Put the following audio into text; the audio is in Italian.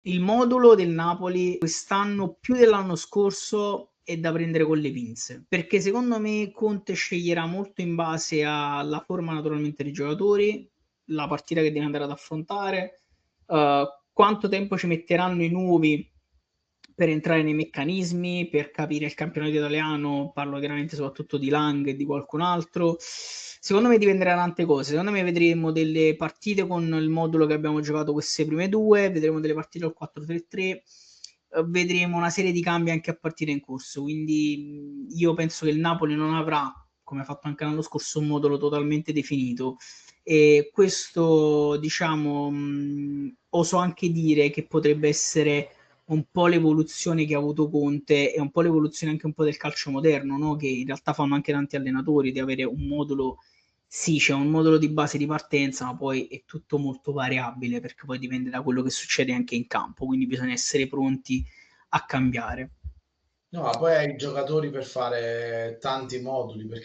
Il modulo del Napoli quest'anno più dell'anno scorso è da prendere con le pinze, perché secondo me Conte sceglierà molto in base alla forma naturalmente dei giocatori, la partita che deve andare ad affrontare, quanto tempo ci metteranno i nuovi per entrare nei meccanismi, per capire il campionato italiano, parlo chiaramente soprattutto di Lang e di qualcun altro. Secondo me dipenderà da tante cose. Secondo me vedremo delle partite con il modulo che abbiamo giocato queste prime due, vedremo delle partite al 4-3-3, vedremo una serie di cambi anche a partire in corso. Quindi io penso che il Napoli non avrà, come ha fatto anche l'anno scorso, un modulo totalmente definito. E questo, diciamo, oso anche dire che potrebbe essere un po' l'evoluzione che ha avuto Conte e un po' l'evoluzione anche un po' del calcio moderno, no? Che in realtà fanno anche tanti allenatori, di avere un modulo, sì, c'è un modulo di base di partenza, ma poi è tutto molto variabile perché poi dipende da quello che succede anche in campo, quindi bisogna essere pronti a cambiare. No, ma poi hai i giocatori per fare tanti moduli, perché